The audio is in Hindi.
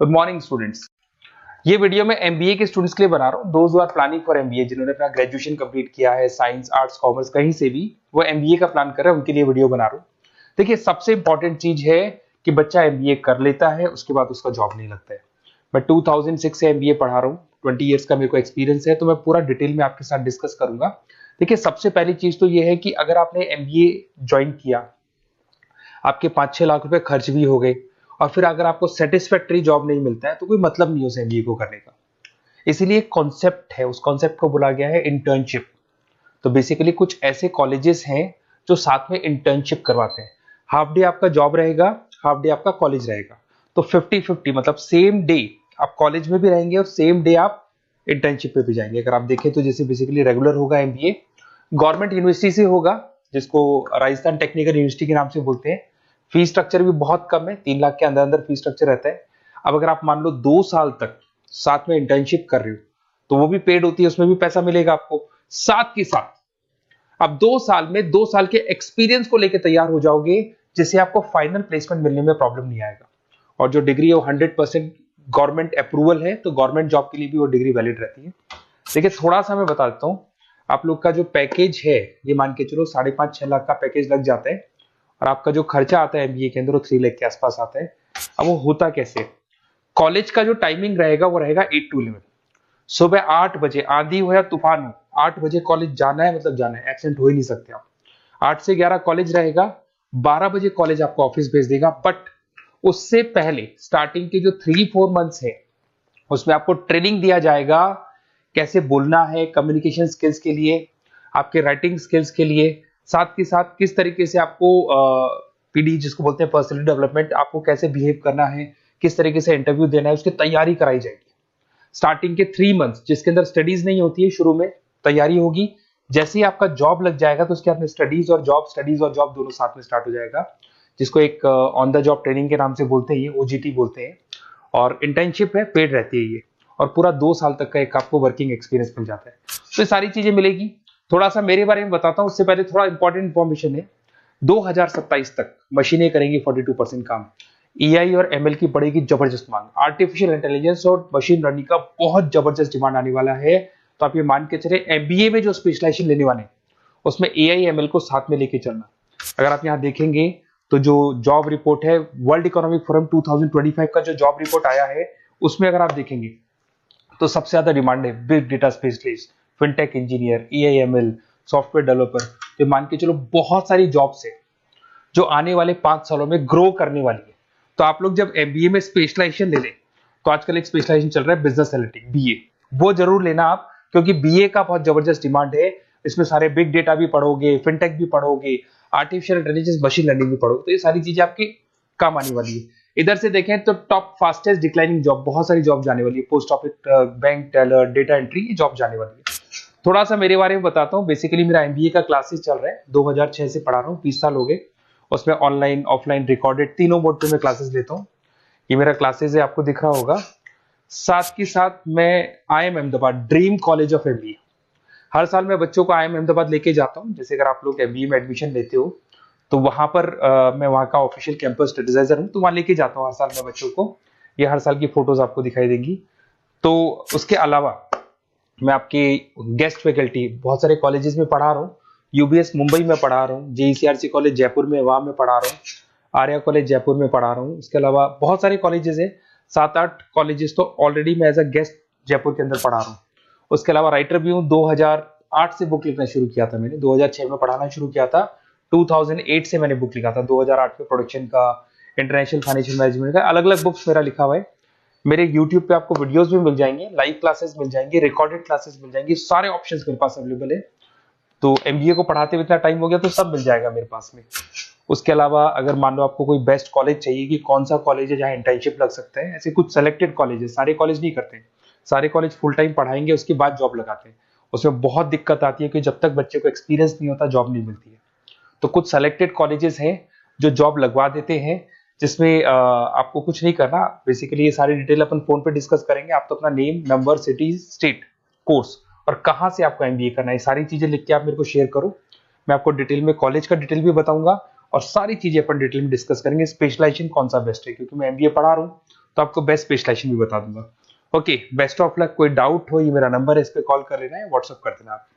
Good morning students. ये वीडियो मैं एमबीए के स्टूडेंट्स के लिए बना रहा हूँ। Those who are planning for MBA, जिन्होंने अपना ग्रेजुएशन कंप्लीट किया है, साइंस आर्ट्स कॉमर्स कहीं से भी, वो एमबीए का प्लान कर रहे हैं, उनके लिए वीडियो बना रहा हूँ। देखिए, सबसे इंपॉर्टेंट चीज है कि बच्चा एमबीए कर लेता है, उसके बाद उसका जॉब नहीं लगता है। मैं 2006 से एमबीए पढ़ा रहा हूँ, 20 ईयर्स का मेरे को एक्सपीरियंस है, तो मैं पूरा डिटेल में आपके साथ डिस्कस करूंगा। देखिए, सबसे पहली चीज तो ये है कि अगर आपने एमबीए ज्वाइन किया, आपके 5-6 लाख रुपए खर्च भी हो गए, और फिर अगर आपको सेटिस्फैक्टरी जॉब नहीं मिलता है, तो कोई मतलब नहीं उस एमबीए को करने का। इसीलिए एक कॉन्सेप्ट है, उस कॉन्सेप्ट को बोला गया है इंटर्नशिप। तो बेसिकली कुछ ऐसे कॉलेजेस हैं जो साथ में इंटर्नशिप करवाते हैं। हाफ डे आपका जॉब रहेगा, हाफ डे आपका कॉलेज रहेगा। तो 50-50, मतलब सेम डे आप कॉलेज में भी रहेंगे और सेम डे आप इंटर्नशिप पे भी जाएंगे। अगर आप देखें तो जैसे बेसिकली रेगुलर होगा एमबीए, गवर्नमेंट यूनिवर्सिटी से होगा, जिसको राजस्थान टेक्निकल यूनिवर्सिटी के नाम से बोलते हैं। फीस स्ट्रक्चर भी बहुत कम है, 3 लाख के अंदर अंदर फीस स्ट्रक्चर रहता है। अब अगर आप मान लो 2 साल तक साथ में इंटर्नशिप कर रहे हो, तो वो भी पेड होती है, उसमें भी पैसा मिलेगा आपको। साथ के साथ अब 2 साल में 2 साल के एक्सपीरियंस को लेकर तैयार हो जाओगे, जिससे आपको फाइनल प्लेसमेंट मिलने में प्रॉब्लम नहीं आएगा। और जो डिग्री है वो 100% गवर्नमेंट अप्रूवल है, तो गवर्नमेंट जॉब के लिए भी वो डिग्री वैलिड रहती है। देखिए, थोड़ा सा मैं बता देता हूँ। आप लोग का जो पैकेज है, ये मान के चलो 5.5-6 लाख का पैकेज लग जाता है, और आपका जो खर्चा आता है एमबीए के अंदर वो 3 लाख के आसपास आता है। अब वो होता कैसे? कॉलेज का जो टाइमिंग रहेगा वो रहेगा 8 to 11। सुबह 8 बजे, आंधी हो या तूफान हो, 8 बजे कॉलेज जाना है, मतलब जाना है, एब्सेंट हो ही नहीं सकते आप। 8 से 11 कॉलेज रहेगा, 12 बजे कॉलेज आपको ऑफिस भेज देगा। बट उससे पहले स्टार्टिंग के जो 3-4 मंथ्स है, उसमें आपको ट्रेनिंग दिया जाएगा, कैसे बोलना है, कम्युनिकेशन स्किल्स के लिए, आपके राइटिंग स्किल्स के लिए, साथ के साथ किस तरीके से आपको पीडी जिसको बोलते हैं पर्सनल डेवलपमेंट, आपको कैसे बिहेव करना है, किस तरीके से इंटरव्यू देना है, उसकी तैयारी कराई जाएगी। स्टार्टिंग के 3 मंथ्स जिसके अंदर स्टडीज नहीं होती है, शुरू में तैयारी होगी। जैसे ही आपका जॉब लग जाएगा, तो उसके बाद में स्टडीज और जॉब दोनों साथ में स्टार्ट हो जाएगा, जिसको एक ऑन द जॉब ट्रेनिंग के नाम से बोलते हैं, ये ओजीटी बोलते हैं। और इंटर्नशिप है, पेड रहती है ये, और पूरा 2 साल तक का एक आपको वर्किंग एक्सपीरियंस मिल जाता है। तो ये सारी चीजें मिलेगी। थोड़ा सा मेरे बारे में बताता हूँ, उससे पहले थोड़ा इंपॉर्टेंट इंफॉर्मेशन है। 2027 तक मशीनें करेंगी 42% काम। एआई और एमएल की बढ़ेगी जबरदस्त मांग। आर्टिफिशियल इंटेलिजेंस और मशीन लर्निंग का बहुत जबरदस्त डिमांड आने वाला है। तो आप ये मान के चले, एमबीए में जो स्पेशलाइजेशन लेने वाले हैं, उसमें एआई एमएल को साथ में लेके चलना। अगर आप यहाँ देखेंगे तो जो जॉब रिपोर्ट है, वर्ल्ड इकोनॉमिक फोरम 2025 का जो जॉब रिपोर्ट आया है, उसमें अगर आप देखेंगे तो सबसे ज्यादा डिमांड है big data specialist, fintech engineer, AIML, software developer. तो मान के चलो बहुत सारी जॉब्स है जो आने वाले 5 सालों में ग्रो करने वाली है। तो आप लोग जब एमबीए में स्पेशलाइजेशन ले लें, तो आजकल एक स्पेशलाइजेशन चल रहा है बिजनेस एनालिटिक्स, बीए, वो जरूर लेना आप, क्योंकि बीए का बहुत जबरदस्त डिमांड है। इसमें सारे बिग डेटा भी पढ़ोगे, फिनटेक भी पढ़ोगे, आर्टिफिशियल इंटेलिजेंस, मशीन लर्निंग भी पढ़ोगे, तो ये सारी चीजें आपकी काम आने वाली है। इधर से देखें तो टॉप फास्टेस्ट डिक्लाइनिंग जॉब, बहुत सारी जॉब जाने वाली है, post office, bank teller, data entry, ये जॉब जाने वाली है। थोड़ा सा मेरे बारे में बताता हूँ। बेसिकली मेरा एमबीए का क्लासेस चल रहा है, 2006 से पढ़ा रहा हूँ, 20 साल हो गए। उसमें ऑनलाइन, ऑफलाइन, रिकॉर्डेड, तीनों मोड पे मैं क्लासेस लेता हूँ। ये मेरा क्लासेस है, आपको दिख रहा होगा। साथ के साथ मैं IIM Ahmedabad, dream college of MBA, हर साल मैं बच्चों को आईएम अहमदाबाद लेके जाता हूँ। जैसे अगर आप लोग एमबीए में एडमिशन लेते हो, तो वहां पर मैं वहां का ऑफिशियल कैंपस स्टडीजाइजर हूँ, तो वहां लेके जाता हूँ हर साल मैं बच्चों को। ये हर साल की फोटोज आपको दिखाई देंगी। तो उसके अलावा मैं आपके गेस्ट फैकल्टी बहुत सारे कॉलेजेस में पढ़ा रहा हूँ। यूबीएस मुंबई में पढ़ा रहा हूँ, जेईसीआरसी कॉलेज जयपुर में, वहां में पढ़ा रहा हूँ, आर्या कॉलेज जयपुर में पढ़ा रहा हूँ। इसके अलावा बहुत सारे कॉलेजेस है, 7-8 कॉलेजेस तो ऑलरेडी मैं एज अ गेस्ट जयपुर के अंदर पढ़ा रहा हूँ। उसके अलावा राइटर भी हूँ। 2008 से बुक लिखना शुरू किया था मैंने, 2006 में पढ़ाना शुरू किया था, 2008 से मैंने बुक लिखा था, 2008 में प्रोडक्शन का, इंटरनेशनल फाइनेंशियल मैनेजमेंट का, अलग अलग बुक्स मेरा लिखा हुआ है। मेरे YouTube पे आपको वीडियोस भी मिल जाएंगे, लाइव क्लासेस मिल जाएंगे, रिकॉर्डेड क्लासेस मिल जाएंगे, सारे ऑप्शंस मेरे पास अवेलेबल है। तो एमबीए को पढ़ाते हुए इतना टाइम हो गया, तो सब मिल जाएगा मेरे पास में। उसके अलावा अगर मान लो आपको कोई बेस्ट कॉलेज चाहिए कि कौन सा कॉलेज है जहाँ इंटर्नशिप लग सकता है, ऐसे कुछ सेलेक्टेड कॉलेज है, सारे कॉलेज नहीं करते हैं। सारे कॉलेज फुल टाइम पढ़ाएंगे, उसके बाद जॉब लगाते हैं। उसमें बहुत दिक्कत आती है कि जब तक बच्चे को एक्सपीरियंस नहीं होता, जॉब नहीं मिलती है। तो कुछ सेलेक्टेड कॉलेजेस हैं जो जॉब लगवा देते हैं, जिसमें आपको कुछ नहीं करना। बेसिकली ये सारी डिटेल अपन फोन पे डिस्कस करेंगे। आप तो अपना name, number, city, state, course और कहाँ से आपको एमबीए करना है, सारी चीजें लिख के आप मेरे को शेयर करो। मैं आपको डिटेल में कॉलेज का डिटेल भी बताऊंगा, और सारी चीजें अपन डिटेल में डिस्कस करेंगे। स्पेशलाइजेशन कौन सा बेस्ट है, क्योंकि मैं एमबीए पढ़ा रहा हूँ, तो आपको बेस्ट स्पेशलाइजेशन भी बता दूंगा। Okay, best of luck. कोई डाउट हो, ये मेरा नंबर है, इस पे कॉल कर लेना है, व्हाट्सअप कर देना आप।